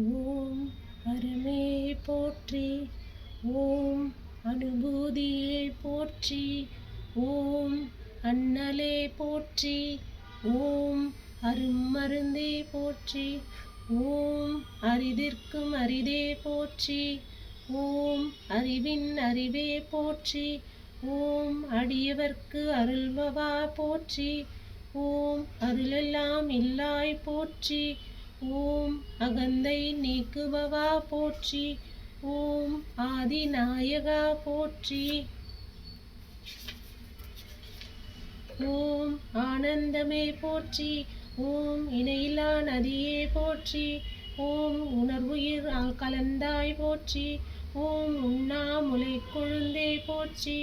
ஓம் அருமே போற்றி. ஓம் அனுபூதியே போற்றி. ஓம் அண்ணலே போற்றி. ஓம் அருமருந்தே போற்றி. ஓம் அரிதிற்கும் அரிதே போற்றி. ஓம் அறிவின் அறிவே போற்றி. ஓம் அடியவர்க்கு அருள்பவா போற்றி. ஓம் அருளெல்லாம் இல்லாய் போற்றி. ஓம் அகந்தை நீக்குபவா போற்றி. ஓம் ஆதிநாயகா போற்றி. ஓம் ஆனந்தமே போற்றி. ஓம் இணையிலா நதியே போற்றி. ஓம் உணர்வுயிர் கலந்தாய் போற்றி. ஓம் உண்ணாமுலை கொழுந்தே போற்றி.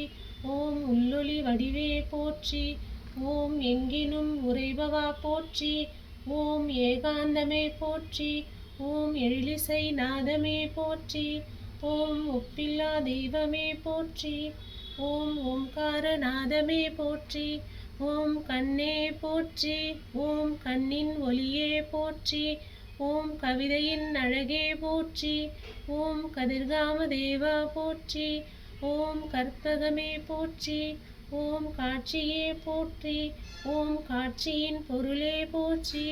ஓம் உள்ளொளி வடிவே போற்றி. ஓம் எங்கினும் உறைபவா போற்றி. ஓம் ஏகாந்தமே போற்றி. ஓம் எழிலிசை நாதமே போற்றி. ஓம் ஒப்பில்லா தெய்வமே போற்றி. ஓம் ஓம்கார நாதமே போற்றி. ஓம் கண்ணே போற்றி. ஓம் கண்ணின் ஒளியே போற்றி. ஓம் கவிதையின் அழகே போற்றி. ஓம் கதிர்காம தேவா போற்றி. ஓம் கற்பகமே போற்றி. ஓம் காட்சியே போற்றி. ஓம் காட்சியின் பொருளே போற்றி.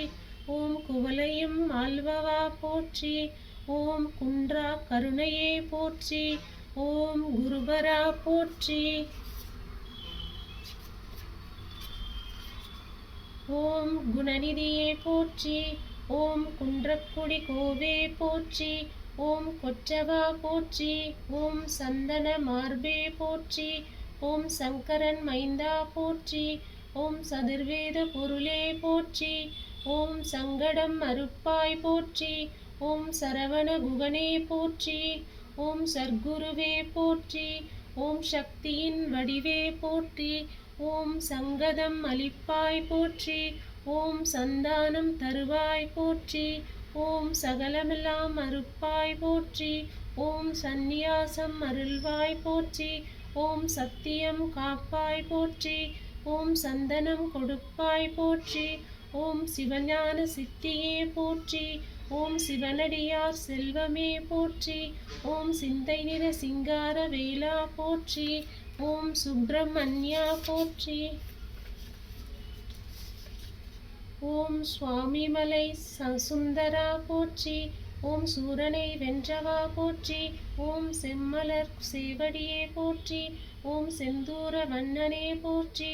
ஓம் குவலையும் ஆள்பவா போற்றி. ஓம் குன்றா கருணையே போற்றி. ஓம் குருபரா போற்றி. ஓம் குணநிதியே போற்றி. ஓம் குன்றக்குடி கோவே போற்றி. ஓம் கொற்றவா போற்றி. ஓம் சந்தன மார்பே போற்றி. ஓம் சங்கரன் மைந்தா போற்றி. ஓம் சதுர்வேத பொருளே போற்றி. ஓம் சங்கடம் அறுப்பாய் போற்றி. ஓம் சரவண குகனே போற்றி. ஓம் சர்க்குருவே போற்றி. ஓம் சக்தியின் வடிவே போற்றி. ஓம் சங்கதம் அளிப்பாய் போற்றி. ஓம் சந்தானம் தருவாய் போற்றி. ஓம் சகலமெல்லாம் அறுப்பாய் போற்றி. ஓம் சந்நியாசம் அருள்வாய் போற்றி. ஓம் சத்தியம் காப்பாய் போற்றி. ஓம் சந்தனம் கொடுப்பாய் போற்றி. ஓம் சிவஞான சித்தியே போற்றி. ஓம் சிவனடியார் செல்வமே போற்றி. ஓம் சிந்தை நிற சிங்கார வேலா போற்றி. ஓம் சுப்பிரமணியா போற்றி. ஓம் சுவாமிமலை சுந்தரா போற்றி. ஓம் சூரனை வென்றவா போற்றி. ஓம் செம்மலர் சேவடியே போற்றி. ஓம் செந்தூர வண்ணனே போற்றி.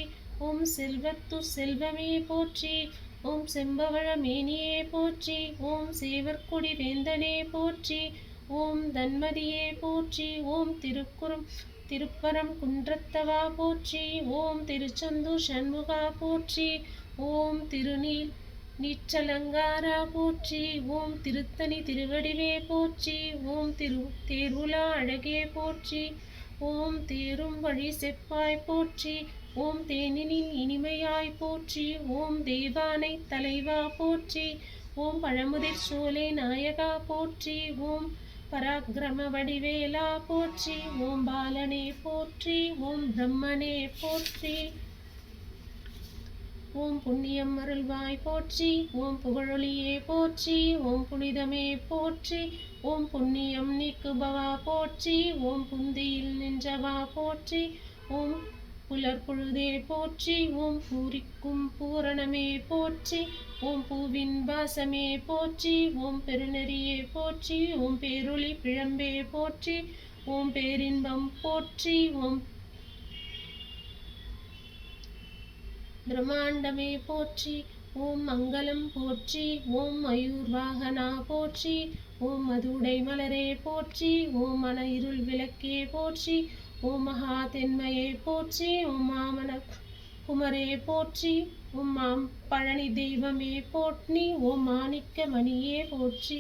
ஓம் செல்வத்து செல்வமே போற்றி. ஓம் செம்பவழ மேனியே போற்றி. ஓம் சேவற்குடி வேந்தனே போற்றி. ஓம் தன்மதியே போற்றி. ஓம் திருப்பரம் குன்றத்தவா போற்றி. ஓம் திருச்செந்தூர் சண்முகா போற்றி. ஓம் நீற்றலங்காரா போற்றி. ஓம் திருத்தணி திருவடிவே போற்றி. ஓம் தேர்வுலா அழகே போற்றி. ஓம் தேரும் வழி செப்பாய் போற்றி. ஓம் தேனினின் இனிமையாய் போற்றி. ஓம் தேவானை தலைவா போற்றி. ஓம் பழமுதிர் சோலை நாயகா போற்றி. ஓம் பராக்கிரம வடிவேலா போற்றி. ஓம் பாலனே போற்றி. ஓம் பிரம்மனே போற்றி. ஓம் புண்ணியம் அருள்வாய் போற்றி. ஓம் புகழொளியே போற்றி. ஓம் புனிதமே போற்றி. ஓம் புண்ணியம் நீக்குபவா போற்றி. ஓம் புந்தியில் நின்றவா போற்றி. ஓம் புலர்பொழுதே போற்றி. ஓம் பூரிக்கும் பூரணமே போற்றி. ஓம் பூவின் வாசமே போற்றி. ஓம் பெருநெறியே போற்றி. ஓம் பேரொளி பிழம்பே போற்றி. ஓம் பேரின்பம் போற்றி. ஓம் பிரம்மாண்டமே போற்றி. ஓம் மங்களம் போற்றி. ஓம் மயூர்வாகனா போற்றி. ஓம் மதுடை மலரே போற்றி. ஓம் மன இருள் விளக்கே போற்றி. ஓம் மகா தென்மையே போற்றி. ஓம் மாமன குமரே போற்றி. ஓம் மாம் பழனி தெய்வமே போற்றி. ஓம் மாணிக்க மணியே போற்றி.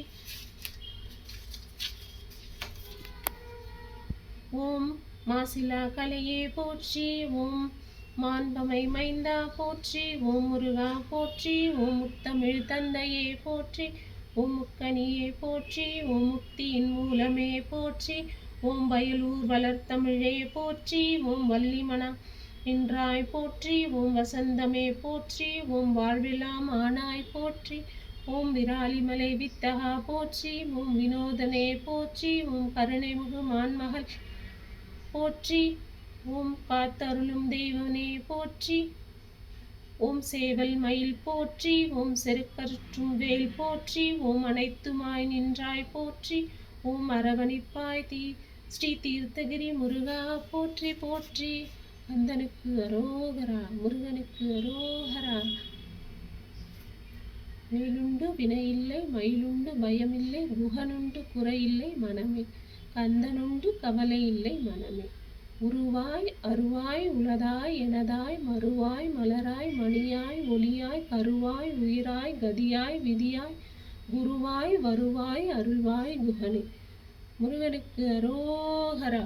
ஓம் மாசிலா கலையே போற்றி. ஓம் மாண்பமை மைந்தா போற்றி. ஓம் முருகா போற்றி. ஓம் முத்தமிழ் தந்தையே போற்றி. ஓம் முக்கனியே போற்றி. ஓம் முக்தியின் மூலமே போற்றி. ஓம் வயலூர் வளர்த்தமிழே போற்றி. ஓம் வள்ளிமணா நின்றாய் போற்றி. ஓம் வசந்தமே போற்றி. ஓம் வாழ்வெல்லாம் ஆனாய் போற்றி. ஓம் விராலிமலை வித்தகா போற்றி, ஓம் வினோதனே போற்றி, ஓம் கருணைமுகு மான்மகள் போற்றி, ஓம் காத்தருளும் தெய்வனே போற்றி, ஓம் சேவல் மயில் போற்றி, ஓம் செருக்கற்றும் வேல் போற்றி, ஓம் அனைத்துமாய் நின்றாய் போற்றி, ஓம் அரவணிப்பாய் ஸ்ரீ தீர்த்தகிரி முருகா போற்றி போற்றி. கந்தனுக்கு அரோகரா, முருகனுக்கு அரோகரா. வேலுண்டு வினையில்லை, மயிலுண்டு பயமில்லை, குகனுண்டு குறையில்லை மனமே, கந்தனுண்டு கவலை இல்லை மனமே. உருவாய் அருவாய் உளதாய் எனதாய் மறுவாய் மலராய் மணியாய் ஒளியாய் கருவாய் உயிராய் கதியாய் விதியாய் குருவாய் வருவாய் அருள்வாய் குகனே. முருகனுக்கு அரோகரா.